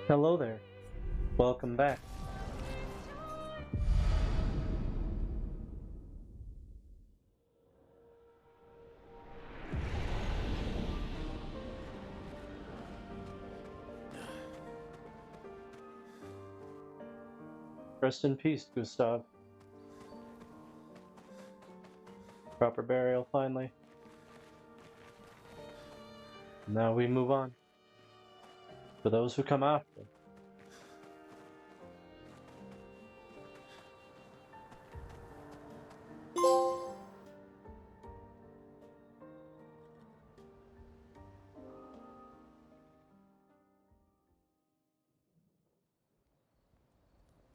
Hello there. Welcome back. Rest in peace, Gustav. Proper burial, finally. Now we move on. For those who come after.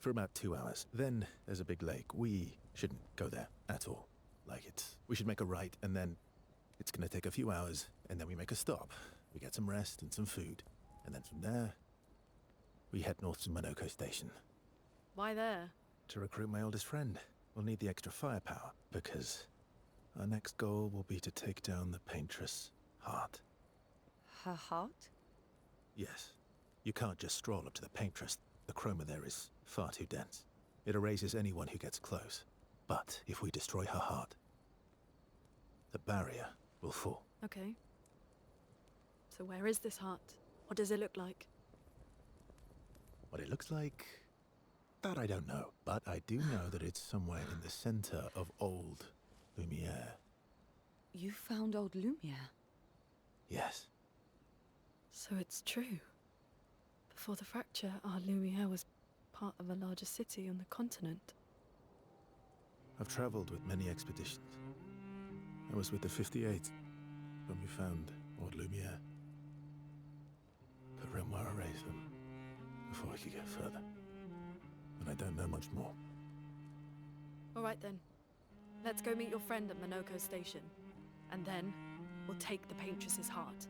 For about 2 hours. Then there's a big lake. We shouldn't go there at all. We should make a right, and then it's gonna take a few hours, and then we make a stop. We get some rest and some food, and then from there, we head north to Monoco Station. Why there? To recruit my oldest friend. We'll need the extra firepower, because our next goal will be to take down the Paintress heart. Her heart? Yes. You can't just stroll up to the Paintress. The chroma there is far too dense. It erases anyone who gets close. But if we destroy her heart, the barrier will fall. Okay. So where is this heart? What does it look like? What it looks like, that I don't know. But I do know that it's somewhere in the center of old Lumiere. You found old Lumiere? Yes. So it's true. Before the fracture, our Lumiere was part of a larger city on the continent. I've traveled with many expeditions. I was with the 58th when we found old Lumiere. But Renoir erased them before we could get further. And I don't know much more. All right then. Let's go meet your friend at Monoco Station. And then, we'll take the Paintress's heart.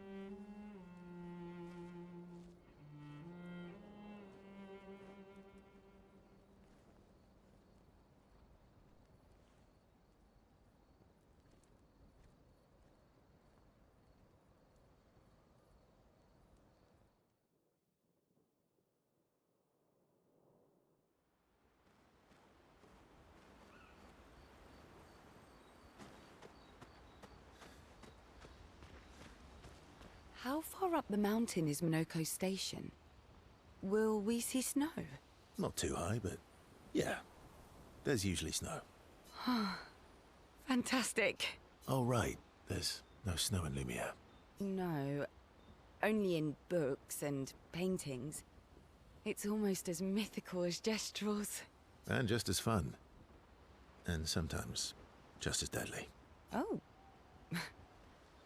How far up the mountain is Monoco Station? Will we see snow? Not too high, but yeah. There's usually snow. Fantastic. Oh, right. There's no snow in Lumiere. No, only in books and paintings. It's almost as mythical as Gestrels. And just as fun. And sometimes just as deadly. Oh.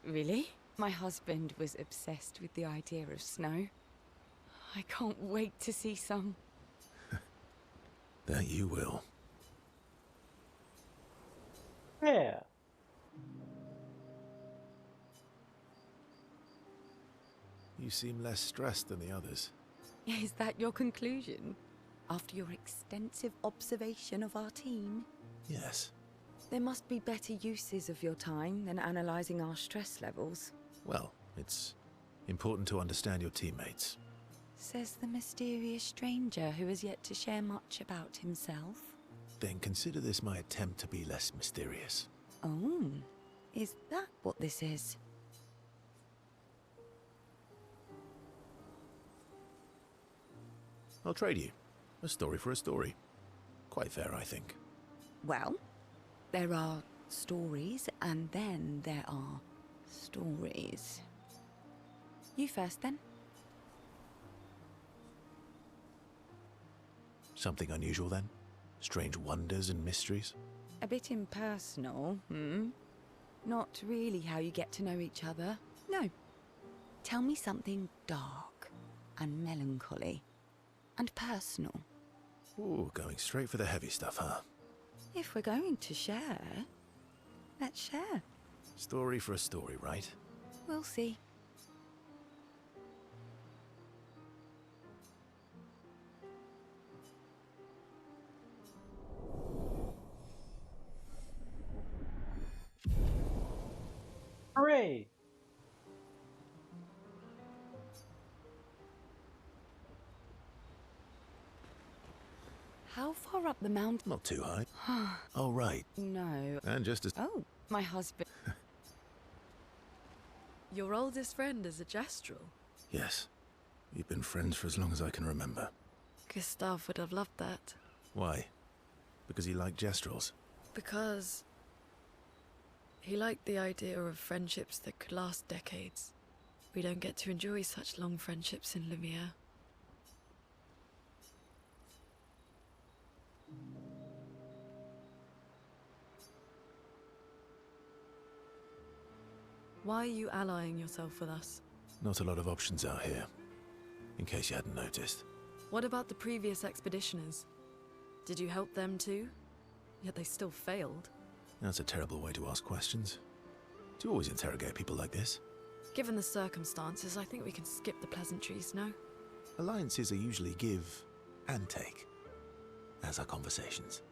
Really? My husband was obsessed with the idea of snow. I can't wait to see some. That you will. Yeah. You seem less stressed than the others. Is that your conclusion? After your extensive observation of our team? Yes. There must be better uses of your time than analysing our stress levels. Well, it's important to understand your teammates. Says the mysterious stranger who has yet to share much about himself. Then consider this my attempt to be less mysterious. Oh, is that what this is? I'll trade you. A story for a story. Quite fair, I think. Well, there are stories and then there are stories. You first then. Something unusual then? Strange wonders and mysteries? A bit impersonal, Not really how you get to know each other. No. Tell me something dark and melancholy and personal. Ooh, going straight for the heavy stuff, huh? If we're going to share, let's share. Story for a story, right? We'll see. How far up the mountain? Not too high. Oh, right. No. And just as... Oh, my husband. Your oldest friend is a Gestrel. Yes. We've been friends for as long as I can remember. Gustav would have loved that. Why? Because he liked Gestrels? Because he liked the idea of friendships that could last decades. We don't get to enjoy such long friendships in Lumiere. Why are you allying yourself with us? Not a lot of options out here, in case you hadn't noticed. What about the previous expeditioners? Did you help them too? Yet they still failed. That's a terrible way to ask questions. Do you always interrogate people like this? Given the circumstances, I think we can skip the pleasantries, no? Alliances are usually give and take, as are conversations.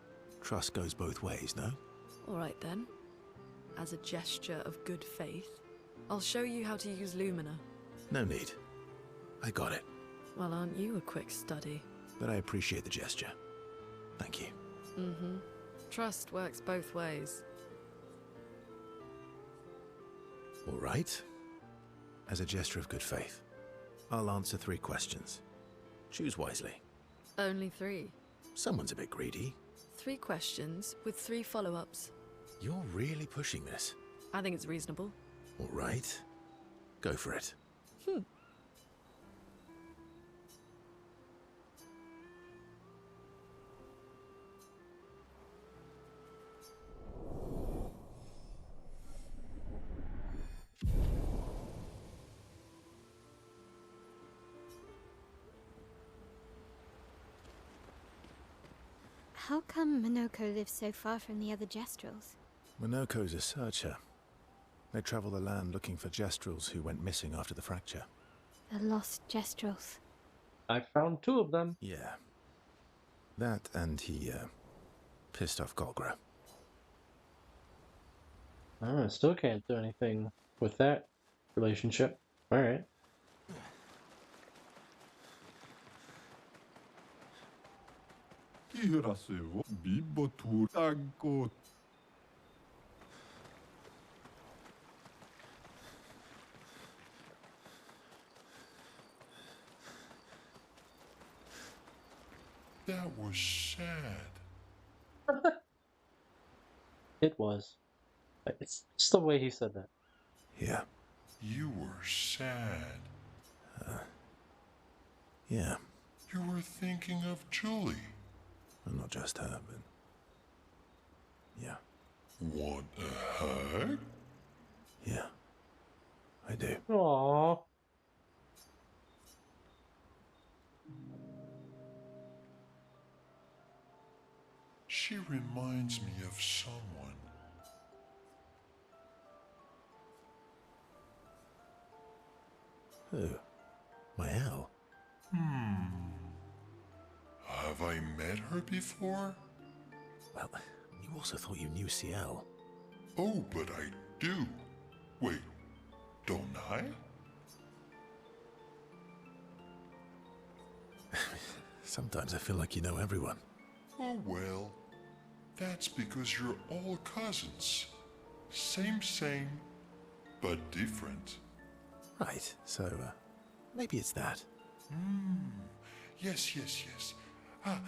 Trust goes both ways, no? Alright then. As a gesture of good faith, I'll show you how to use Lumina. No need. I got it. Well, aren't you a quick study? But I appreciate the gesture. Thank you. Mm-hmm. Trust works both ways. All right. As a gesture of good faith, I'll answer 3 questions. Choose wisely. Only 3. Someone's a bit greedy. 3 questions with 3 follow-ups. You're really pushing this. I think it's reasonable. All right. Go for it. How come Monoco lives so far from the other Gestrels? Monoco's a searcher. They travel the land looking for Gestrels who went missing after the fracture. The lost Gestrels. I found 2 of them. Yeah. That and he, pissed off Golgra. I still can't do anything with that relationship. Alright. That was sad. It was. It's just the way he said that. Yeah. You were sad. Yeah. You were thinking of Julie. Well, not just her, but... Yeah. Want a hug? Yeah. I do. Aww. She reminds me of someone. Who? My Al? Have I met her before? Well, you also thought you knew CL. Oh, but I do. Wait, don't I? Sometimes I feel like you know everyone. Oh well, that's because you're all cousins. Same, but different. Right, so, maybe it's that. Yes. Ah,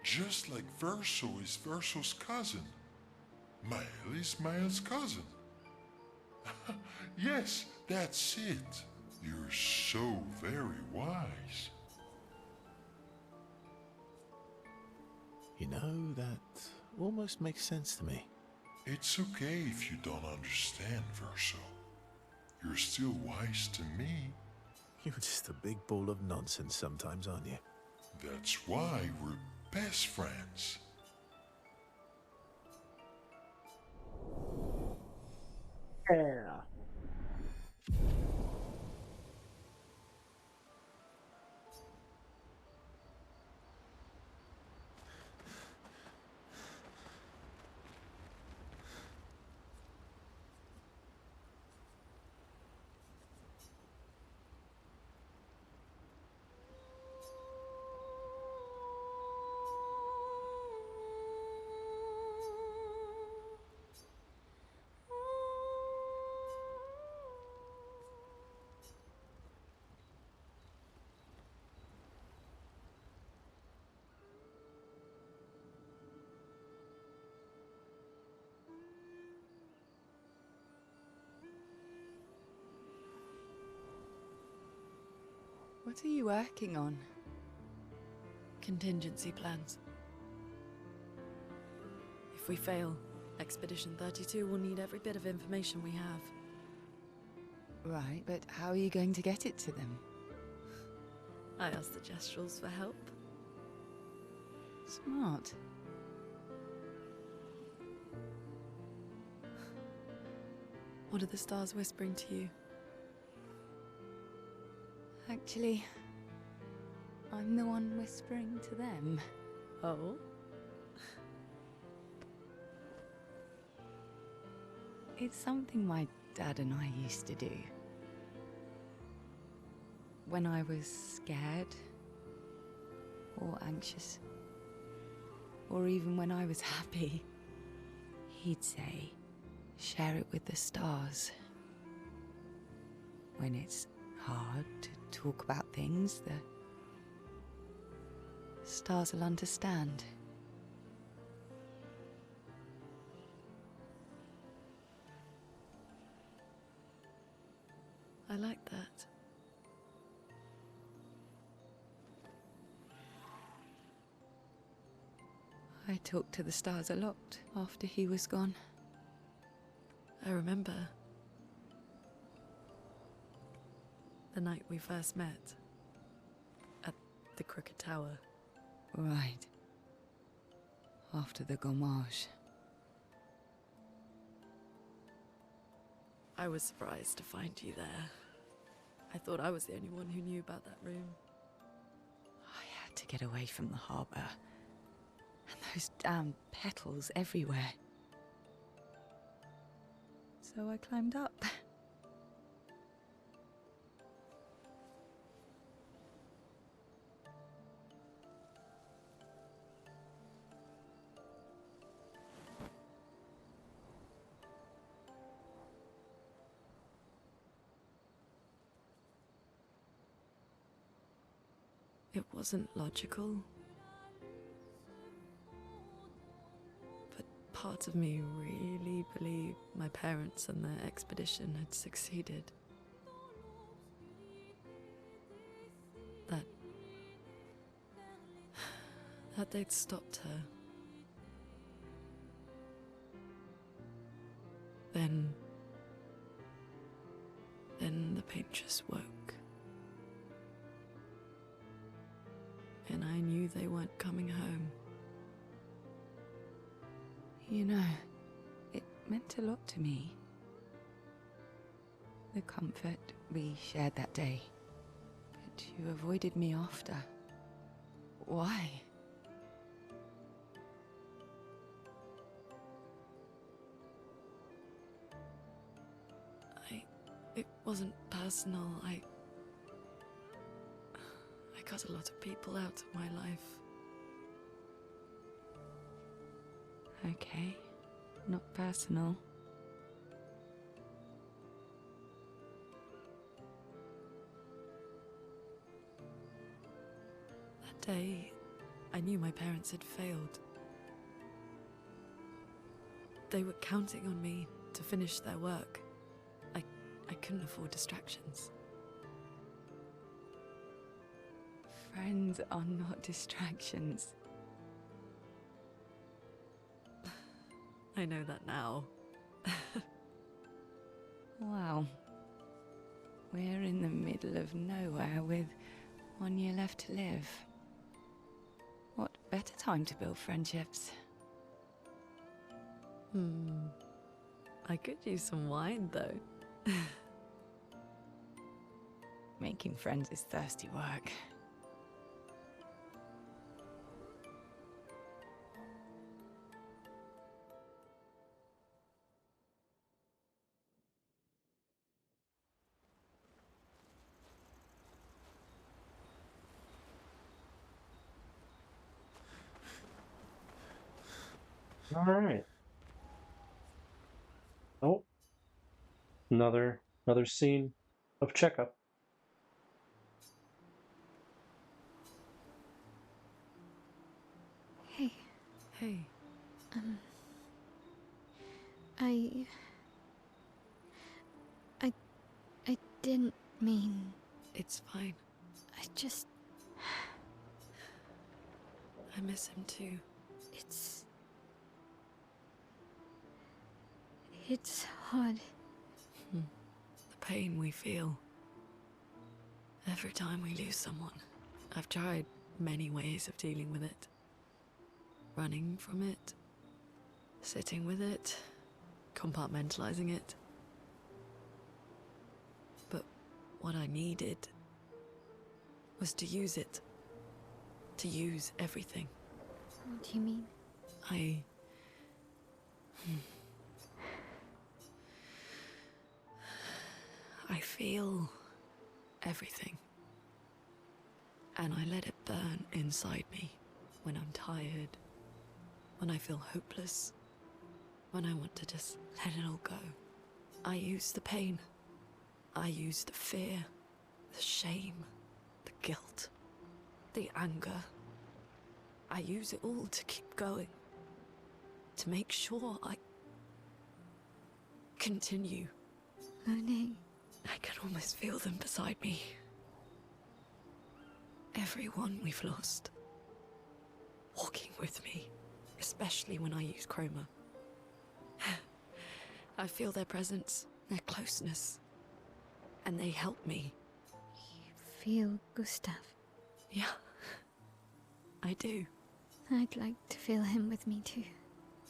just like Verso is Verso's cousin. Mael is Mael's cousin. Yes, that's it. You're so very wise. You know, that almost makes sense to me. It's okay if you don't understand, Verso. You're still wise to me. You're just a big ball of nonsense sometimes, aren't you? That's why we're best friends. Yeah. What are you working on? Contingency plans. If we fail, Expedition 32 will need every bit of information we have. Right, but how are you going to get it to them? I asked the Gestrals for help. Smart. What are the stars whispering to you? Actually, I'm the one whispering to them. Oh? It's something my dad and I used to do. When I was scared, or anxious, or even when I was happy, he'd say, share it with the stars. When it's hard to talk about things, the stars will understand. I like that. I talked to the stars a lot after he was gone. I remember the night we first met at the Crooked Tower. Right. After the gommage. I was surprised to find you there. I thought I was the only one who knew about that room. I had to get away from the harbour. And those damn petals everywhere. So I climbed up. It wasn't logical. But part of me really believed my parents and their expedition had succeeded. That they'd stopped her. Then the Paintress woke. And I knew they weren't coming home. You know, it meant a lot to me. The comfort we shared that day. But you avoided me after. Why? It wasn't personal. I cut a lot of people out of my life. Okay, not personal. That day, I knew my parents had failed. They were counting on me to finish their work. I couldn't afford distractions. Friends are not distractions. I know that now. Wow. We're in the middle of nowhere with 1 year left to live. What better time to build friendships? I could use some wine, though. Making friends is thirsty work. All right. Oh, another scene of checkup. Hey, Hey, I didn't mean. it's fine. I miss him too. It's hard. The pain we feel every time we lose someone. I've tried many ways of dealing with it. Running from it, sitting with it, compartmentalizing it. But what I needed was to use it. To use everything. What do you mean? I feel everything. And I let it burn inside me when I'm tired, when I feel hopeless, when I want to just let it all go. I use the pain. I use the fear, the shame, the guilt, the anger. I use it all to keep going. To make sure I continue. Monet. I can almost feel them beside me. Everyone we've lost. Walking with me. Especially when I use chroma. I feel their presence, their closeness. And they help me. You feel Gustav? Yeah. I do. I'd like to feel him with me too.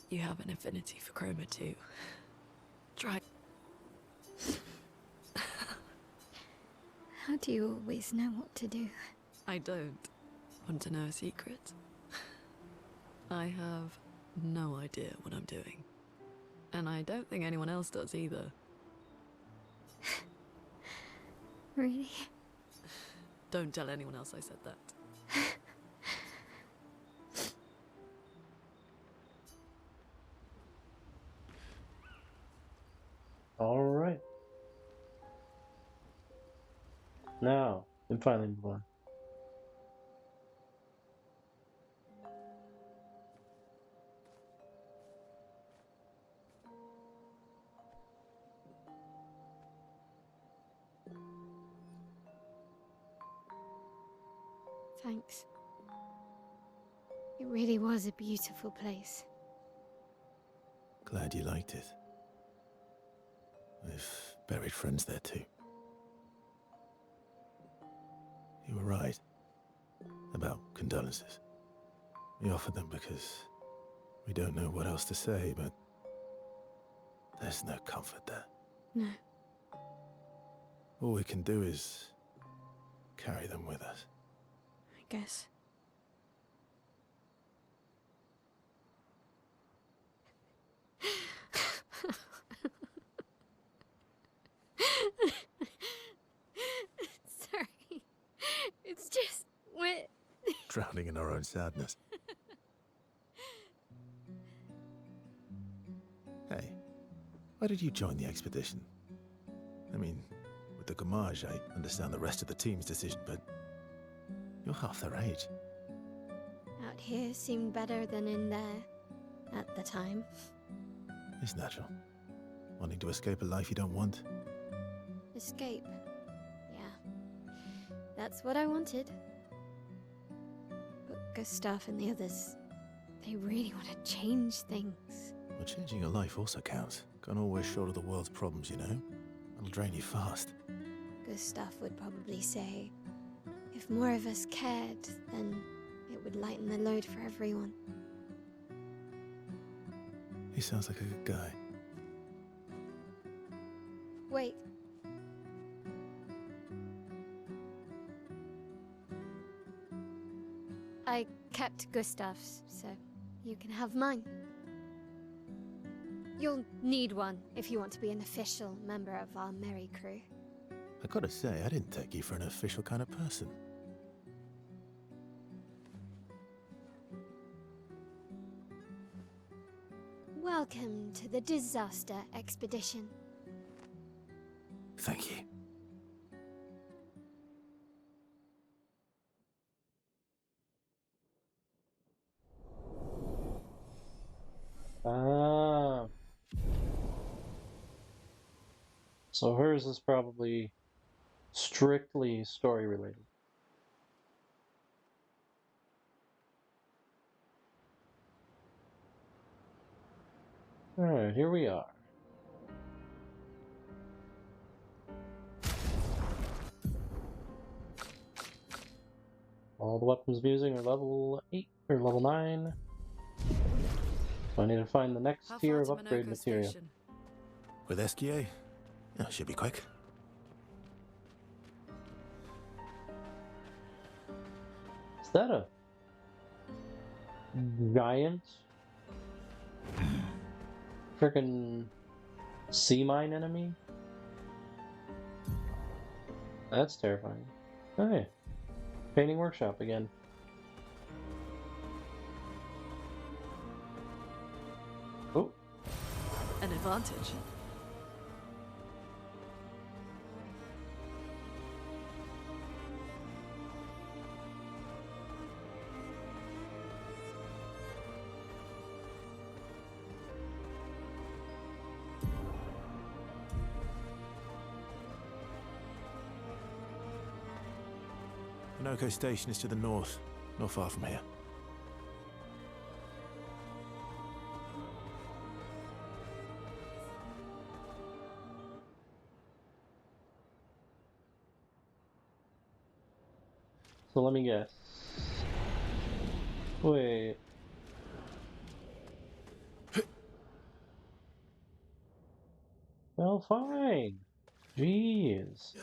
You have an affinity for chroma too. Try. How do you always know what to do? I don't. Want to know a secret? I have no idea what I'm doing. And I don't think anyone else does either. Really? Don't tell anyone else I said that. All right. Now, and finally move on. Thanks. It really was a beautiful place. Glad you liked it. We've buried friends there too. You were right about condolences. We offered them because we don't know what else to say, but there's no comfort there. No. All we can do is carry them with us. I guess. Sorry. It's just wet. Drowning in our own sadness. Hey, why did you join the expedition? I mean, with the Gamage, I understand the rest of the team's decision, but you're half their age. Out here seemed better than in there. At the time. It's natural. Wanting to escape a life you don't want. Escape. Yeah. That's what I wanted. But Gustav and the others, they really want to change things. Well, changing your life also counts. Can't always shoulder the world's problems, you know? It'll drain you fast. Gustav would probably say, if more of us cared, then it would lighten the load for everyone. He sounds like a good guy. Wait. I kept Gustav's, so you can have mine. You'll need one if you want to be an official member of our merry crew. I gotta say, I didn't take you for an official kind of person. Welcome to the disaster expedition. Thank you. Ah. So hers is probably strictly story related. Alright, here we are. All the weapons I'm using are level 8 or level 9. So I need to find the next How tier far of to upgrade Monoco material. Station? With SGA? Yeah, should be quick. Is that a giant frickin' sea mine enemy? That's terrifying. Hey, painting workshop again. Oh, An advantage. Monoco Station is to the north, not far from here. so let me guess. Wait. Well, fine. Jeez.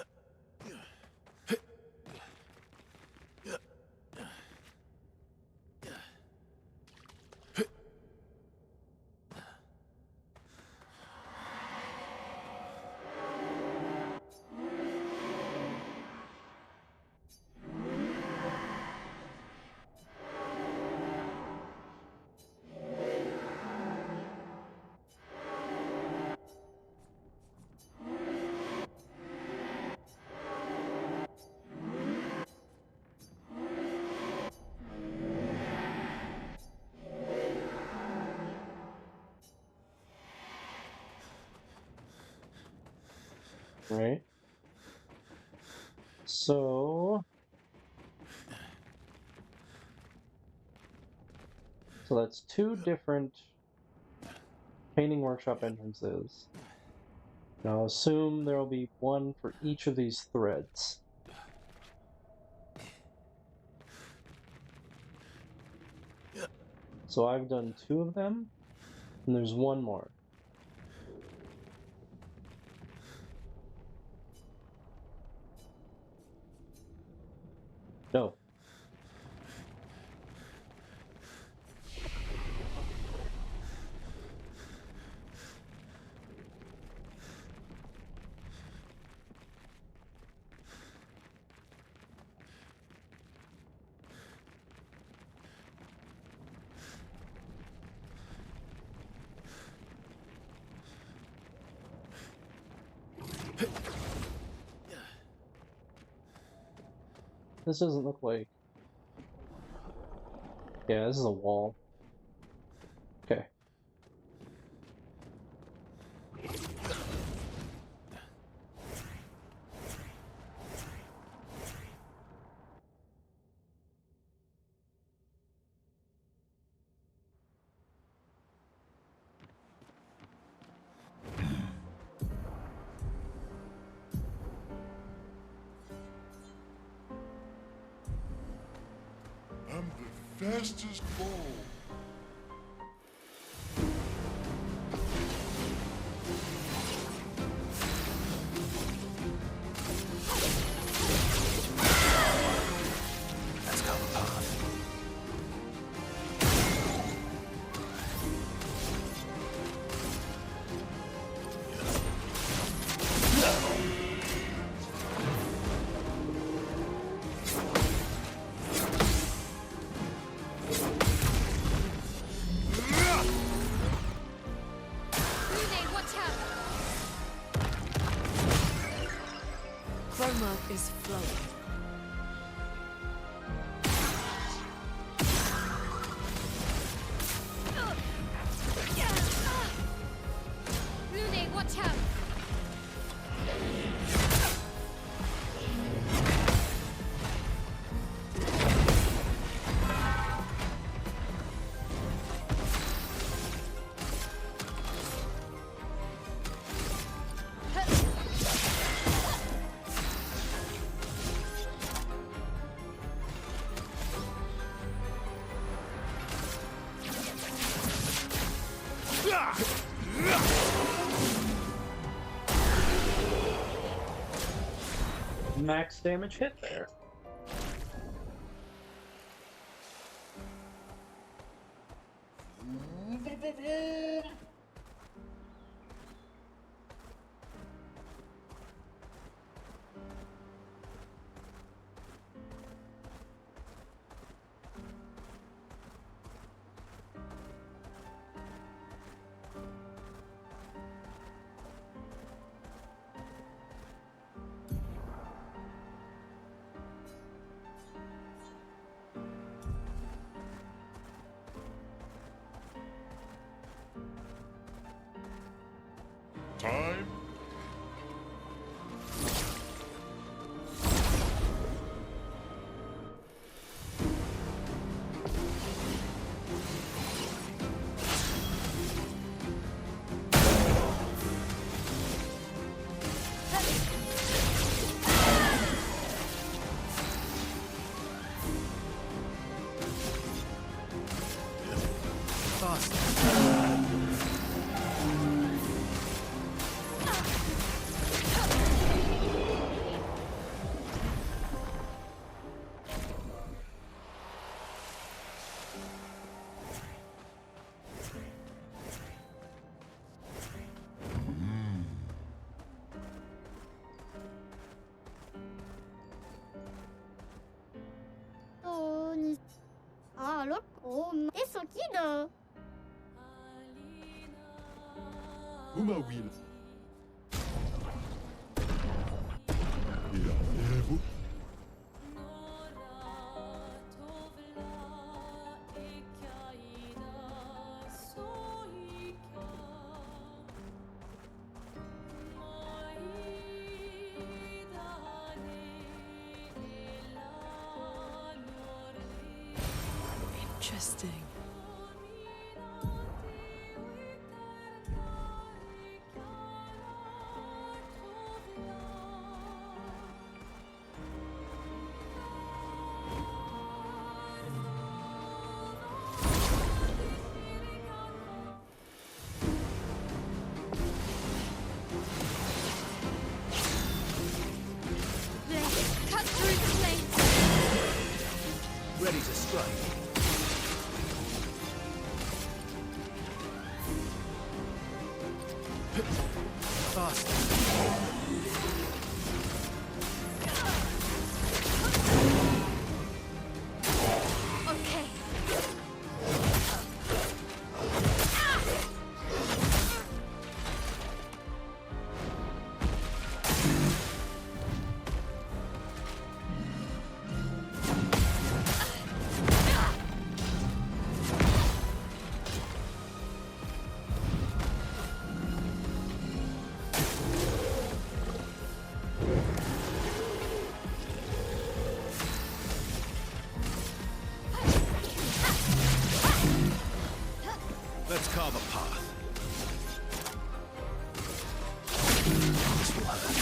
Right. So that's two different painting workshop entrances. Now assume there will be one for each of these threads. So I've done 2 of them, and there's 1 more. No. This doesn't look like... Yeah, this is a wall. Okay. I'm the fastest ball. Let's go, path. Chroma is flowing. Lune, watch out! Max damage hit there. Time. Ah, loco, eso quiero. Uma Will. Evo. Interesting. Cut through the flames. Ready to strike. Okay. Let's carve a path. This will hurt.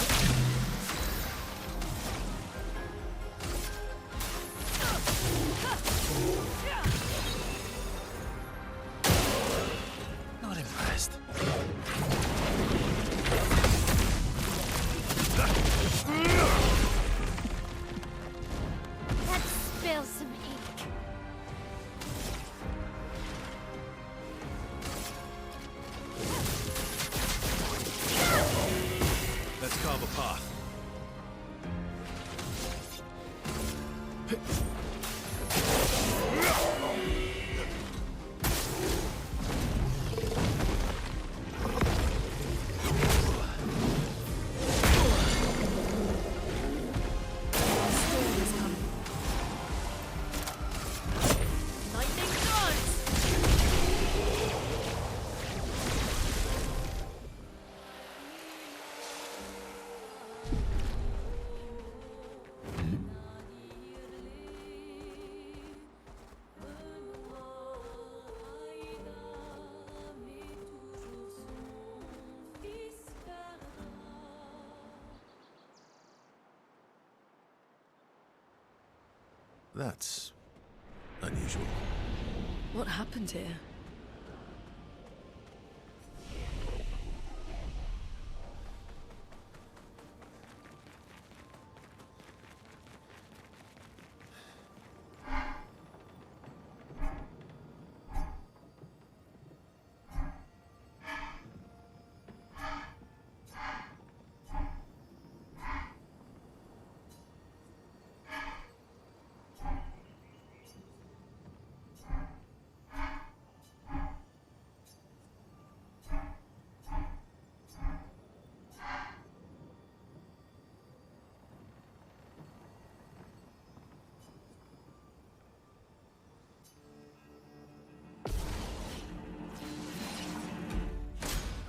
Not impressed. Let's spill some ink. Let's carve a path. Lightning dance. That's unusual. What happened here?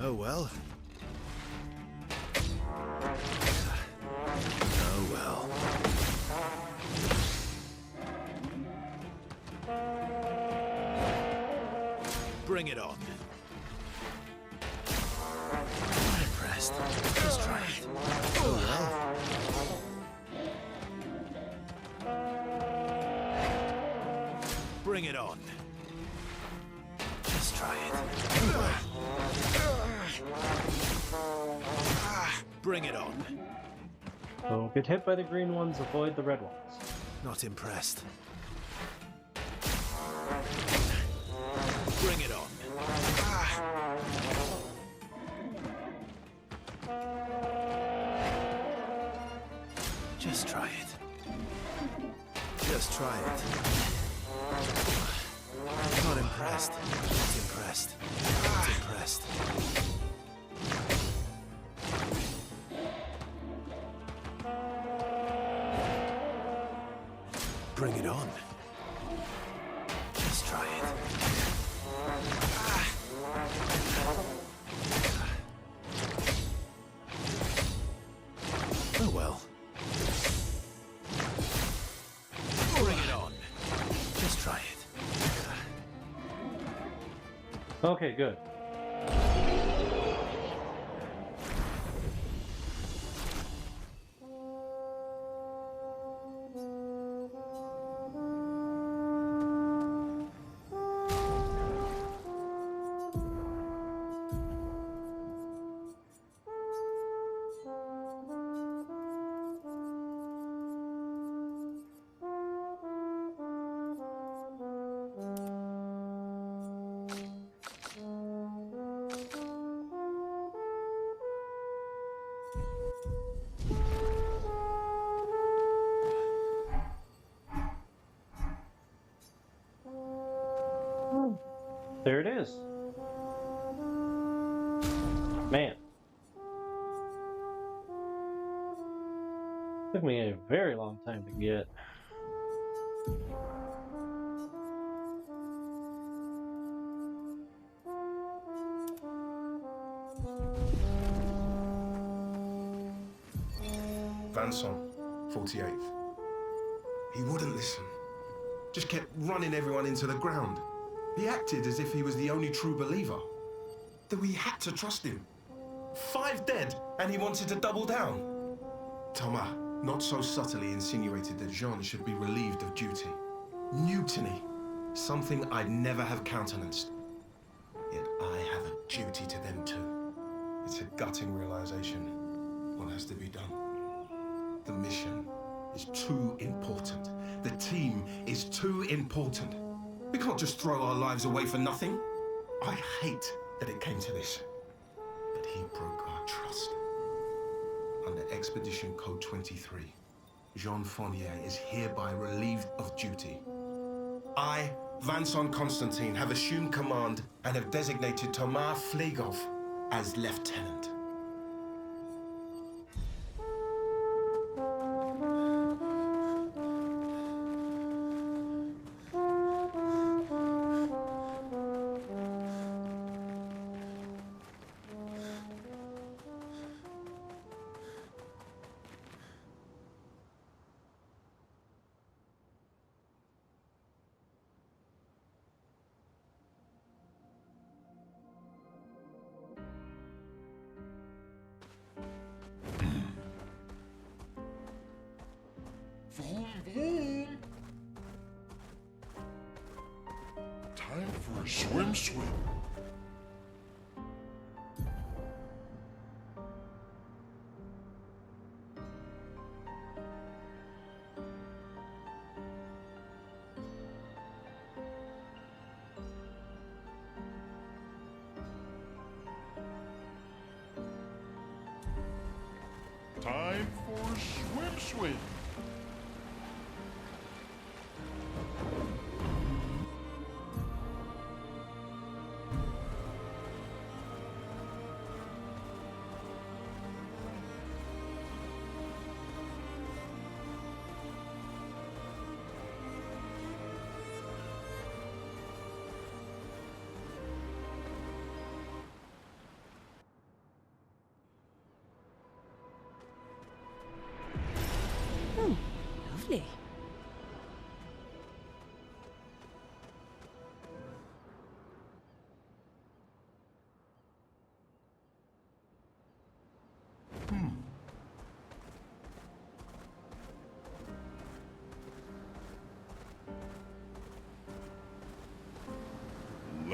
Oh well. Oh well. Bring it on. Not impressed. Just try it. Oh well. Bring it on. Just try it. Bring it on. So get hit by the green ones, avoid the red ones. Not impressed. Bring it on. Just try it. Just try it. Not impressed. Not impressed. Not impressed. Bring it on. Just try it. Oh well. Bring it on. Just try it. Okay, good. There it is. Man. Took me a very long time to get. Vanson, 48th. He wouldn't listen. Just kept running everyone into the ground. He acted as if he was the only true believer. That we had to trust him. 5 dead, and he wanted to double down. Thomas, not so subtly insinuated that Jean should be relieved of duty. Mutiny. Something I'd never have countenanced. Yet I have a duty to them too. It's a gutting realization. What has to be done? The mission is too important. The team is too important. We can't just throw our lives away for nothing. I hate that it came to this. But he broke our trust. Under Expedition Code 23, Jean Fournier is hereby relieved of duty. I, Vanson Constantine, have assumed command and have designated Thomas Flegov as lieutenant. Time for a swim. Time for a swim.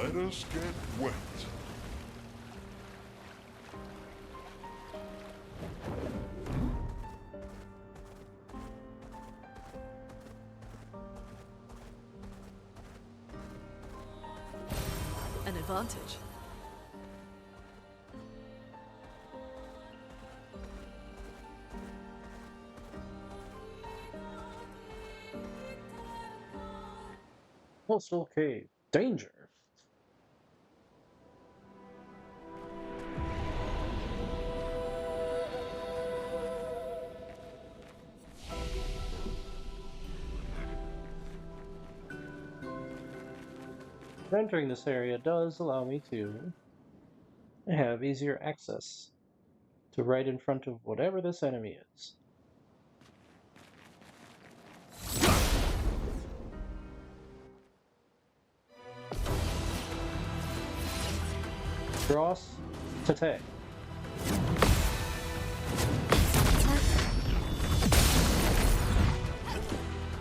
let us get wet. An advantage. Postal cave. Danger. Entering this area does allow me to have easier access to right in front of whatever this enemy is. Cross to take.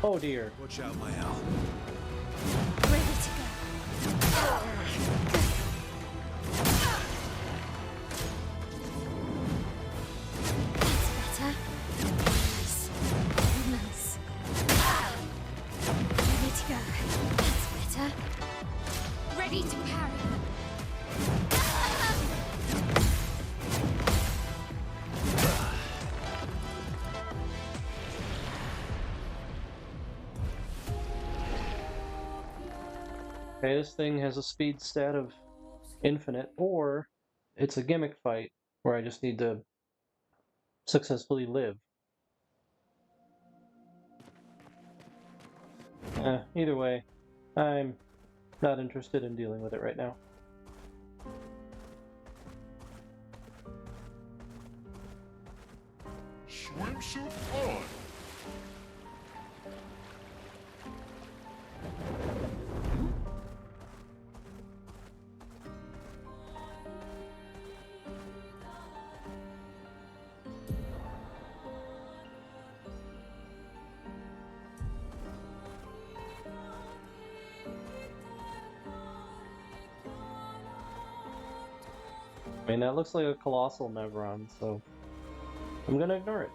Oh dear. Watch out, my owl. Ready to go. That's better. Nice. Ready to go. That's better. Ready to parry. Okay, this thing has a speed stat of infinite, or it's a gimmick fight where I just need to successfully live. Either way, I'm not interested in dealing with it right now. Swimsuit on. I mean, that looks like a colossal Nevron, so I'm gonna ignore it.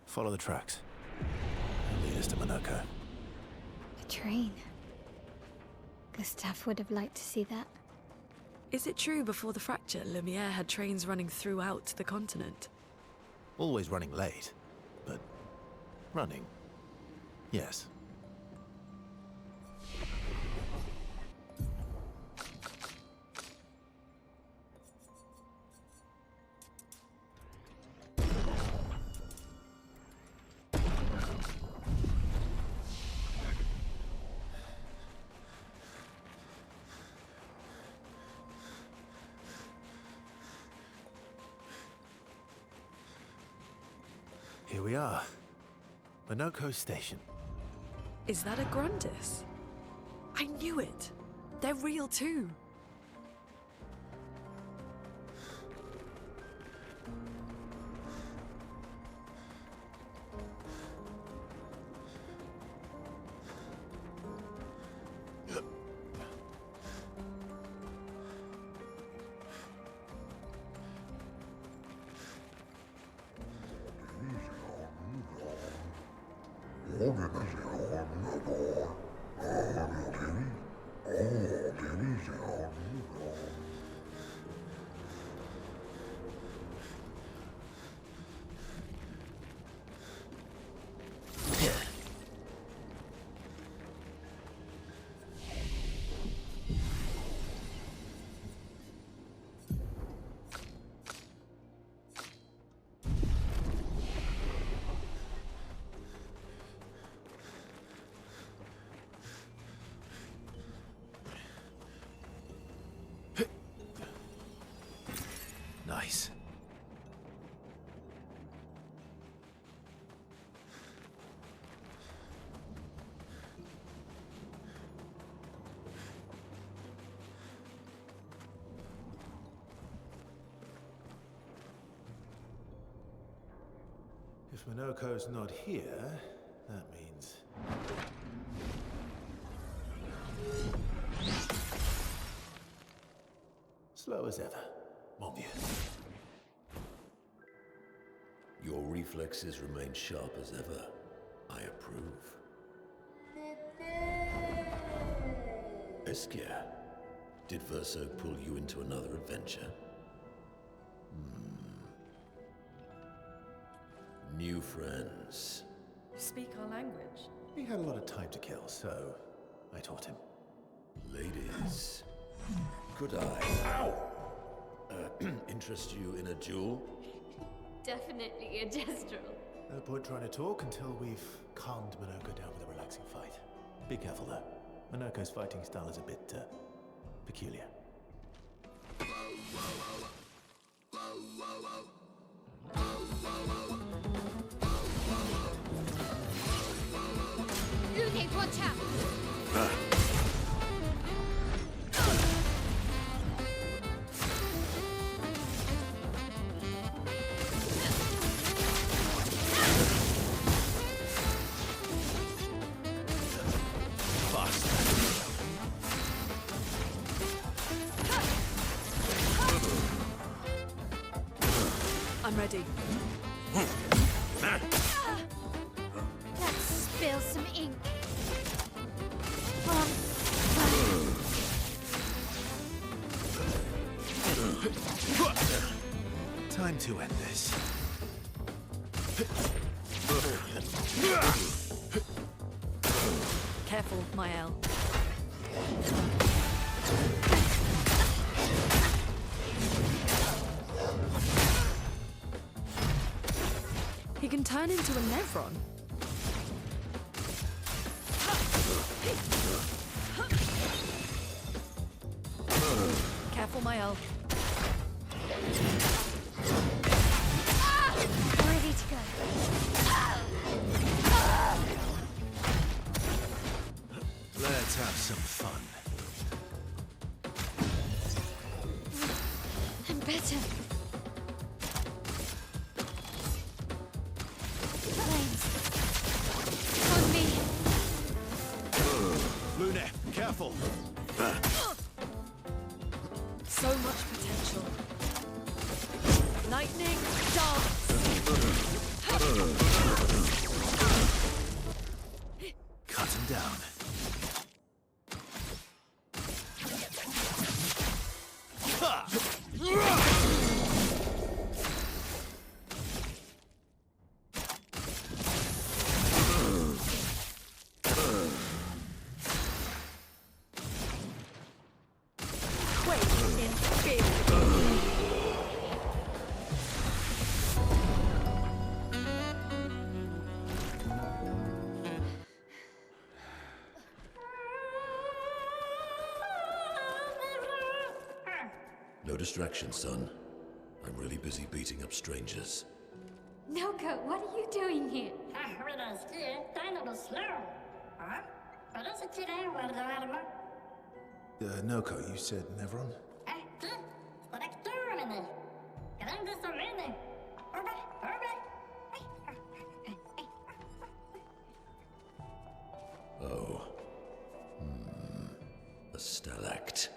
Follow the tracks. They'll lead us to Monoco. A train. Gustav would have liked to see that. Is it true before the fracture, Lumiere had trains running throughout the continent? Always running late, but running. Yes. Here we are. Monoco Station. Is that a Grundis? I knew it! They're real too! If Monoco's not here, that means... slow as ever, mon vieux. Your reflexes remain sharp as ever. I approve. Obscur, did Verso pull you into another adventure? New friends. You speak our language. He had a lot of time to kill, so I taught him. Ladies, could I interest you in a duel? Definitely a gestural. No point trying to talk until we've calmed Monoco down with a relaxing fight. Be careful though. Monoco's fighting style is a bit, peculiar. Luke, watch out! I'm ready. Let's spill some ink. Time to end this. Careful, Mael. He can turn into a Nevron. Careful, Mael. Ready to go. Let's have some fun. I'm better. Flames. On me. Lune, careful! So much potential. Lightning dance! Cut him down. No distraction, son. I'm really busy beating up strangers. Noco, what are you doing here? Noco, you said Nevron? Oh. A stalact.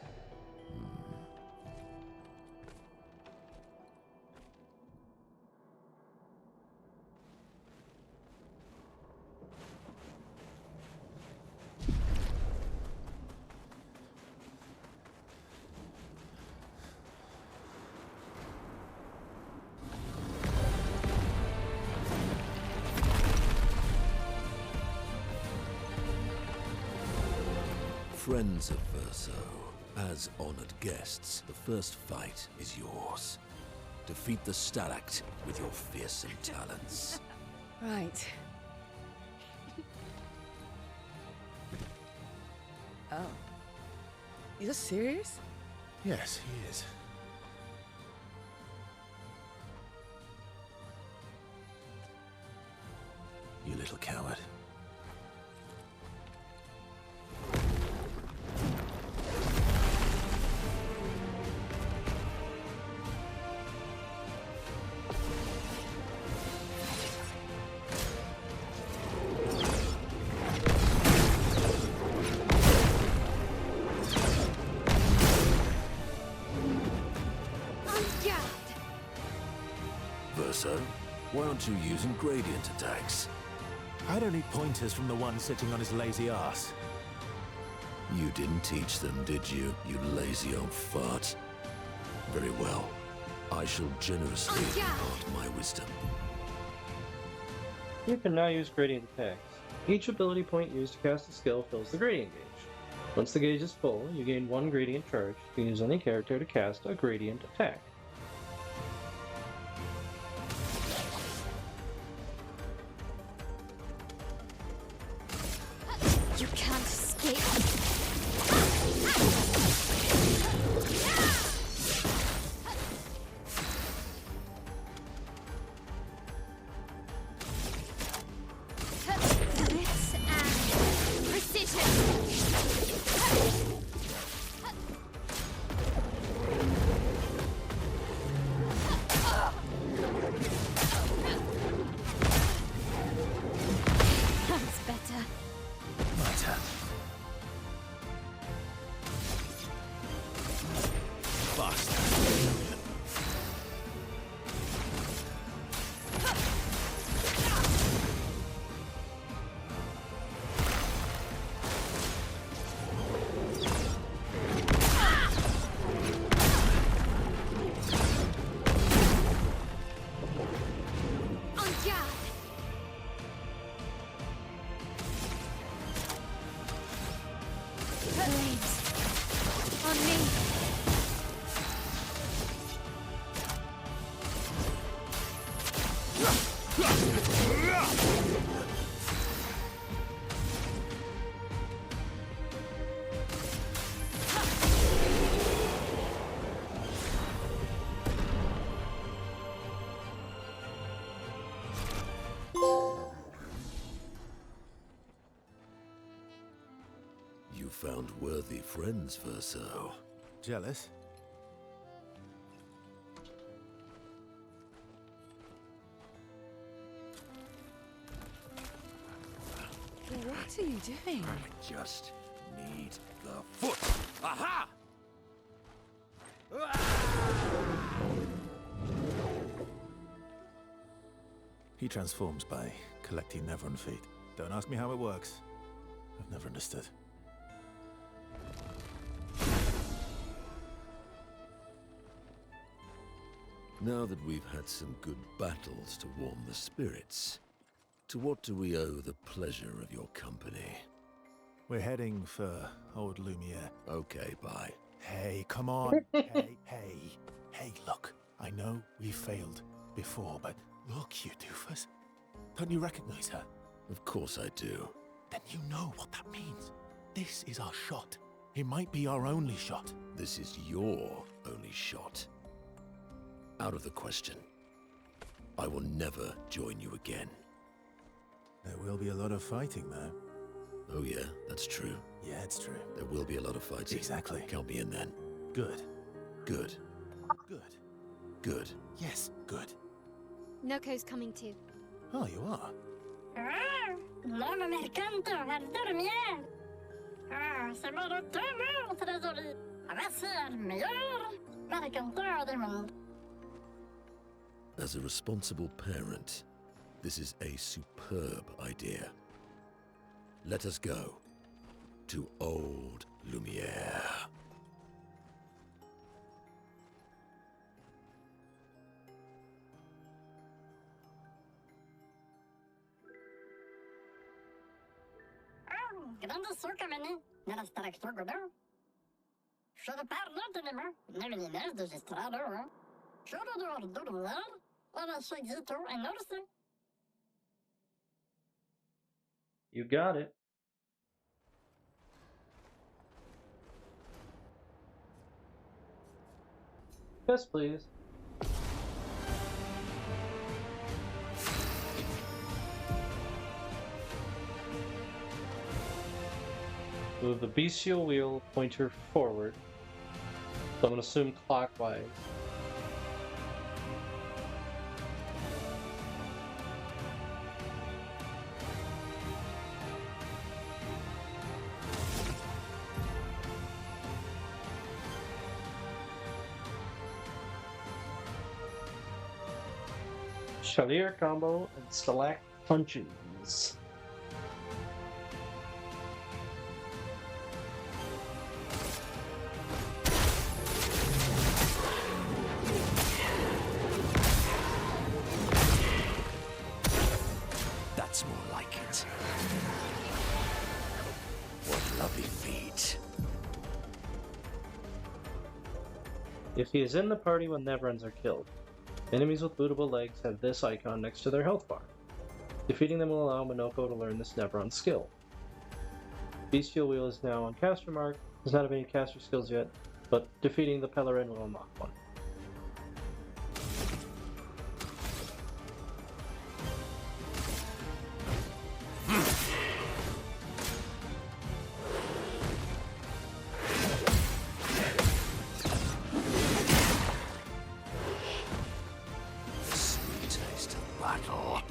Friends of Verso, as honored guests, the first fight is yours. Defeat the Stalact with your fearsome talents. Right. Oh. You're serious? Yes, he is. You little coward. Why aren't you using gradient attacks? I don't need pointers from the one sitting on his lazy ass. You didn't teach them, did you, you lazy old fart? Very well. I shall generously impart my wisdom. You can now use gradient attacks. Each ability point used to cast a skill fills the gradient gauge. Once the gauge is full, you gain 1 gradient charge. You can use any character to cast a gradient attack. You can't escape. Blitz and precision. That's better. My turn. Faster. En garde. Flames. On me. You found worthy friends, Verso. Jealous? What are you doing? I just need the foot. Aha! He transforms by collecting Nevron feet. Don't ask me how it works. I've never understood. Now that we've had some good battles to warm the spirits, to what do we owe the pleasure of your company? We're heading for old Lumiere. Okay, bye. Hey, come on. Hey, look. I know we failed before, but look, you doofus. Don't you recognize her? Of course I do. Then you know what that means. This is our shot. It might be our only shot. This is your only shot. Out of the question. I will never join you again. There will be a lot of fighting, though. Oh yeah, that's true. Yeah, it's true. There will be a lot of fighting. Exactly. Count me in then. Good. Good. Good. Good. Yes, good. Noco's coming too. Oh, you are? L'homme mercante al dormir. C'est bara 2 år trésorier. Va ser meilleur mercanteur du monde. As a responsible parent, this is a superb idea. Let us go to old Lumiere. Grande succa veni, nella streccia godò. Should have parled anymore, never the nest is estrado. Should have done that, and I should get to and notice it. You got it. Yes, please. Move the bestial wheel pointer forward. So I'm going to assume clockwise. Chalier combo and Stalact punches. That's more like it. What lovely feet. If he is in the party when Neverends are killed, enemies with bootable legs have this icon next to their health bar. Defeating them will allow Monoco to learn this Neveron skill. Bestial Wheel is now on caster mark, does not have any caster skills yet, but defeating the Pellerin will unlock one. Sweet taste of battle.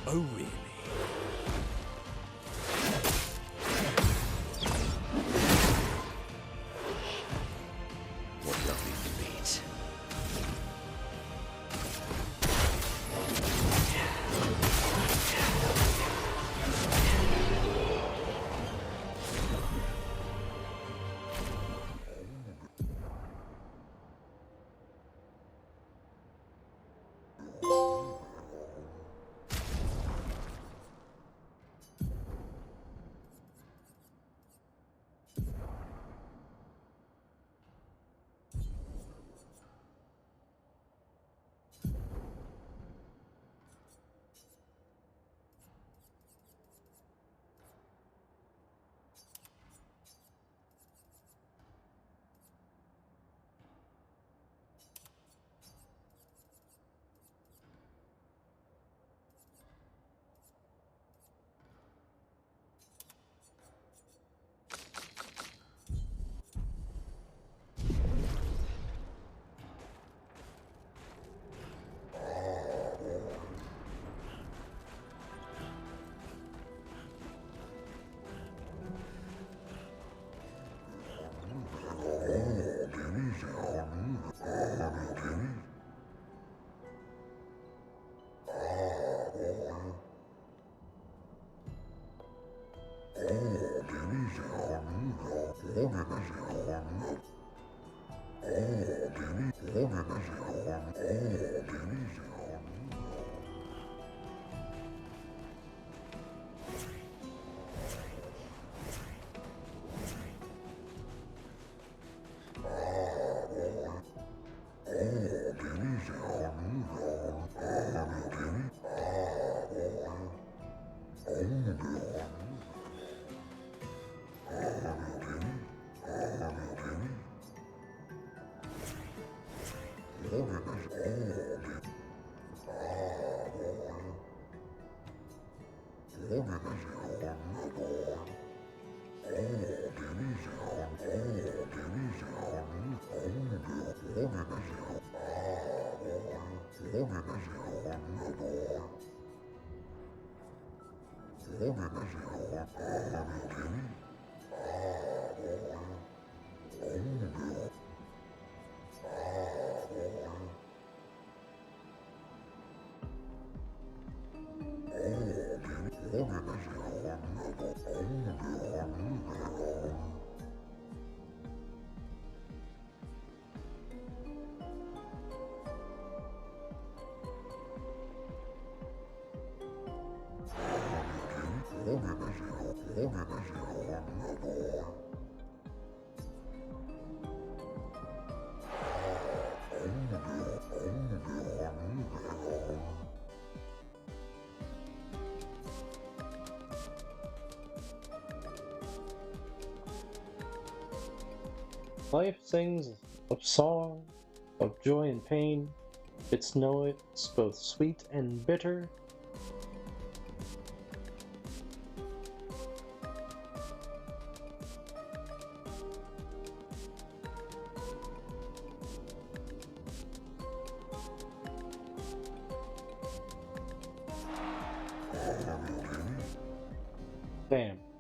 Oh, really? What lovely feet. Life sings a song of joy and pain. Its notes both sweet and bitter.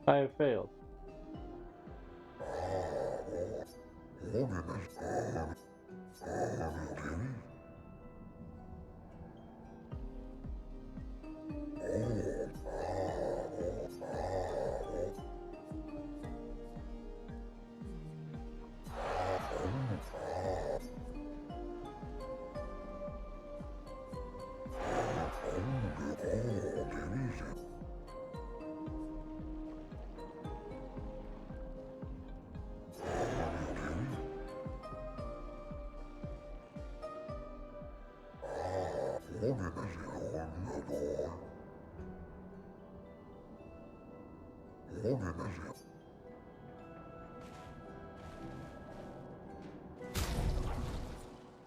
I have failed.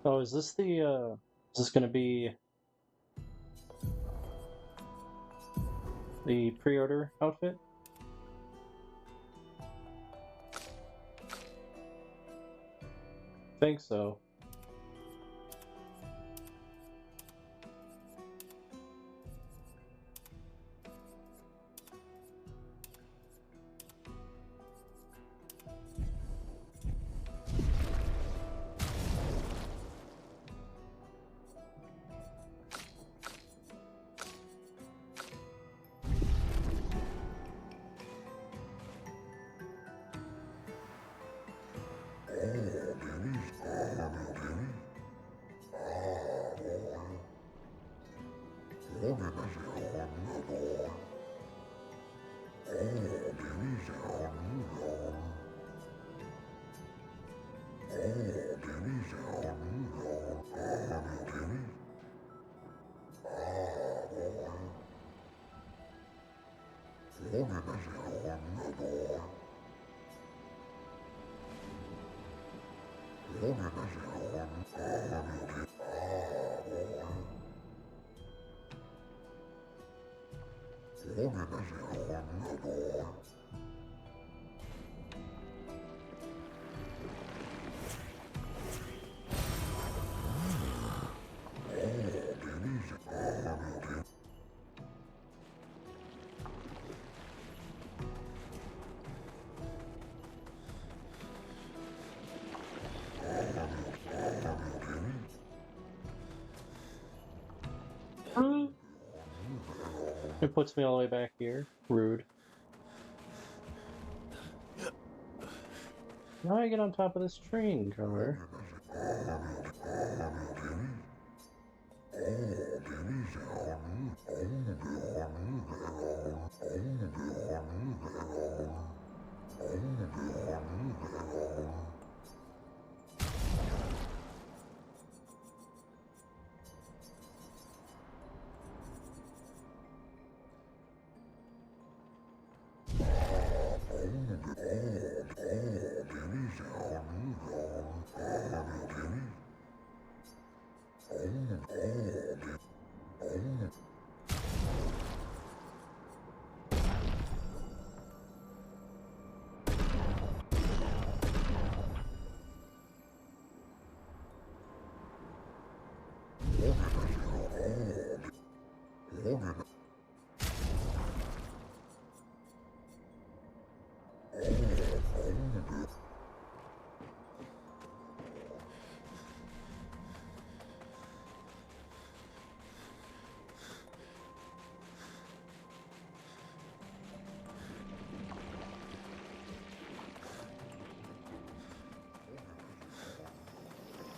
Oh, is this the, is this gonna be the pre-order outfit? Think so. It puts me all the way back here. Rude. Now I get on top of this train car.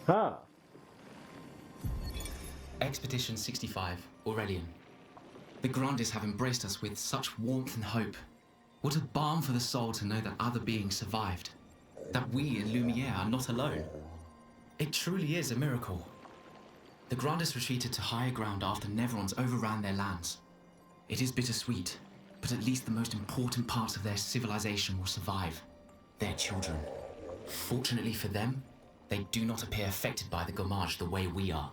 Huh. Expedition 65, Aurelian. The Grandes have embraced us with such warmth and hope. What a balm for the soul to know that other beings survived. That we in Lumiere are not alone. It truly is a miracle. The Grandes retreated to higher ground after Neverons overran their lands. It is bittersweet, but at least the most important parts of their civilization will survive. Their children. Fortunately for them, they do not appear affected by the Gommage the way we are.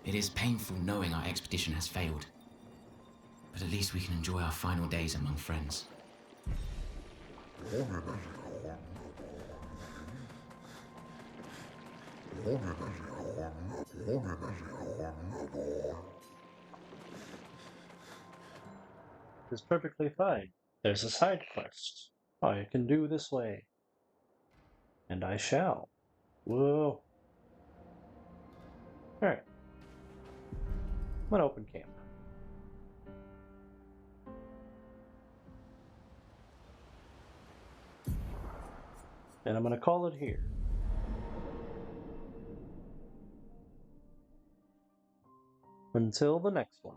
It is painful knowing our expedition has failed. But at least we can enjoy our final days among friends. It's perfectly fine. There's a side quest I can do this way. And I shall. Whoa. Alright. I'm gonna open camp. And I'm gonna call it here. Until the next one.